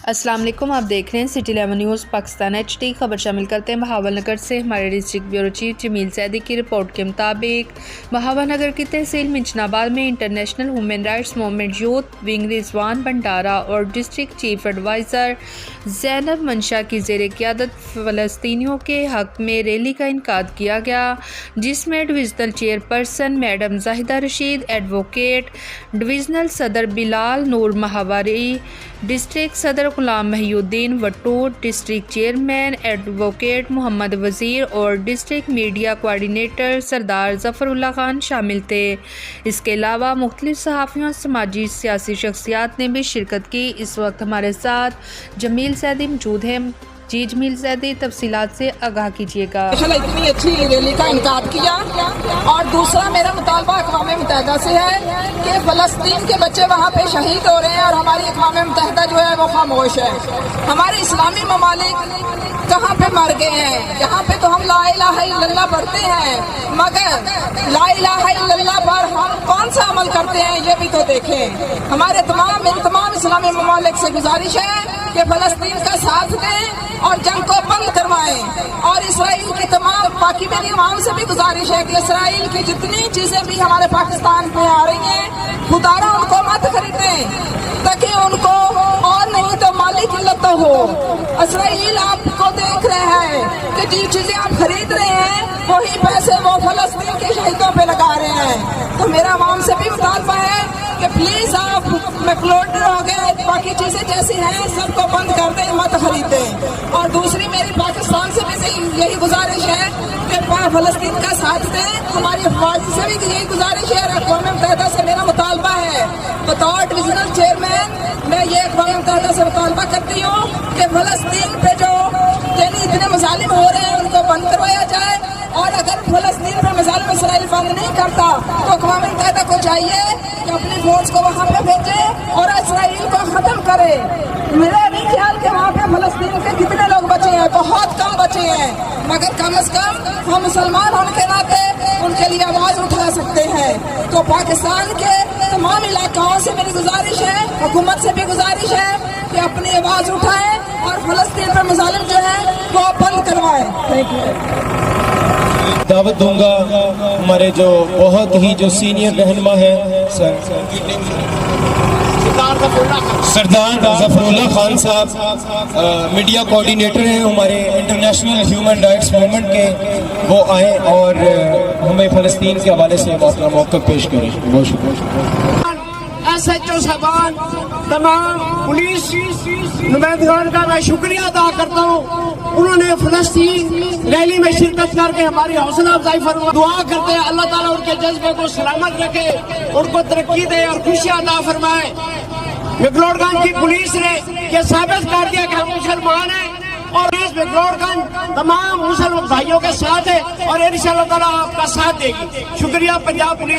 السلام علیکم، آپ دیکھ رہے ہیں سٹی 11 نیوز پاکستان HD۔ خبر شامل کرتے ہیں بہاول نگر سے۔ ہمارے ڈسٹرکٹ بیورو چیف جمیل زیدی کی رپورٹ کے مطابق بہاول نگر کی تحصیل منچن آباد میں international human rights movement youth wing Rizwan Bhandara اور ڈسٹرکٹ چیف ایڈوائزر زینب منشا کی زیر قیادت فلسطینیوں کے حق میں ریلی کا انعقاد کیا گیا، جس میں divisional chair person madam Zahida Rashid, advocate divisional صدر بلال نور ماہواری، ڈسٹرکٹ صدر غلام محی الدین وٹو، ڈسٹرکٹ چیئرمین ایڈوکیٹ محمد وزیر اور ڈسٹرکٹ میڈیا کوآرڈینیٹر سردار ظفر اللہ خان شامل تھے۔ اس کے علاوہ مختلف صحافیوں اور سماجی سیاسی شخصیات نے بھی شرکت کی۔ اس وقت ہمارے ساتھ جمیل زیدی موجود ہیں۔ جی جمیل زیدی، تفصیلات سے آگاہ کیجیے گا۔ اتنی اچھی ریلی کا انعقاد کیا، اور دوسرا میرا مطالبہ اقوام متحدہ سے ہے کہ فلسطین کے بچے وہاں پہ شہید ہو رہے ہیں اور ہماری اقوام متحدہ جو ہے وہ خاموش ہے۔ ہمارے اسلامی ممالک کہاں پہ مر گئے ہیں؟ یہاں پہ تو ہم لا الہ الا اللہ پڑھتے ہیں، مگر لا الہ الا اللہ پر ہم کون سا عمل کرتے ہیں یہ بھی تو دیکھیں۔ ہمارے تمام اسلامی ممالک سے گزارش ہے کہ فلسطین کا ساتھ دیں اور جنگ کو بند کروائیں، اور اسرائیل کی تمام باقی میری عوام سے بھی گزارش ہے کہ اسرائیل کی جتنی چیزیں بھی ہمارے پاکستان میں آ رہی ہیں خدارا ان کو مت خریدیں، تاکہ ان کو اور نہیں تو مالی قلت تو ہو۔ اسرائیل آپ کو دیکھ رہے ہیں کہ جی چیزیں آپ خرید رہے ہیں وہی پیسے وہ فلسطین کے شہیدوں پہ لگا رہے ہیں۔ تو میرا عوام سے بھی مطالبہ ہے کہ پلیز آپ میکلوڈر ہو گئے، باقی چیزیں جیسی ہیں سب کو بند کر دیں، مت خریدیں۔ اور دوسری میری پاکستان سے بھی یہی گزارش ہے کہ فلسطین کا ساتھ دیں۔ ہماری افواج سے بھی یہی گزارش ہے اور اقوام متحدہ سے میرا مطالبہ ہے، بطور ڈویژنل چیئرمین میں یہ اقوام متحدہ سے مطالبہ کرتی ہوں کہ فلسطین پہ جو یعنی اتنے مظالم ہو رہے ہیں ان کو بند کروایا جائے، اور اگر فلسطین پہ مظالم اسرائیل بند نہیں کرتا تو اقوام متحدہ کو چاہیے کہ اپنی فورس کو وہاں پہ بھیجے اور اسرائیل کو ختم کرے۔ میرا نہیں خیال کہ وہاں پہ فلسطین کے کتنے لوگ بچے ہیں، بہت کم بچے ہیں، مگر کم از کم ہم مسلمان ہونے کے ناطے ان کے لیے آواز اٹھا سکتے ہیں۔ تو پاکستان کے تمام علاقوں سے میری گزارش ہے، حکومت سے بھی گزارش ہے کہ اپنی آواز اٹھائیں اور فلسطین پر مظالم جو ہے وہ بند کروائیں۔ دعوت دوں گا ہمارے جو بہت ہی جو سینئر رہنما ہیں سردار ظفر اللہ خان صاحب، میڈیا کوآرڈینیٹر ہیں ہمارے انٹرنیشنل ہیومن رائٹس موومنٹ کے، وہ آئیں اور ہمیں فلسطین کے حوالے سے اپنا موقف پیش کریں۔ بہت شکریہ۔ SHO صاحبان، تمام پولیس نمائندگان کا میں شکریہ ادا کرتا ہوں، انہوں نے فلسطین ریلی میں شرکت کر کے ہماری حوصلہ افزائی فرمائی۔ دعا کرتے ہیں اللہ تعالیٰ ان کے جذبے کو سلامت رکھے، ان کو ترقی دے اور خوشیاں عطا فرمائے۔ مکلوڈ گنج کی پولیس نے یہ ثابت کر دیا کہ ہم مسلمان ہیں، اور اس مکلوڈ گنج تمام مسلمان بھائیوں کے ساتھ ہے اور انشاءاللہ تعالیٰ آپ کا ساتھ دے گی۔ شکریہ پنجاب پولیس۔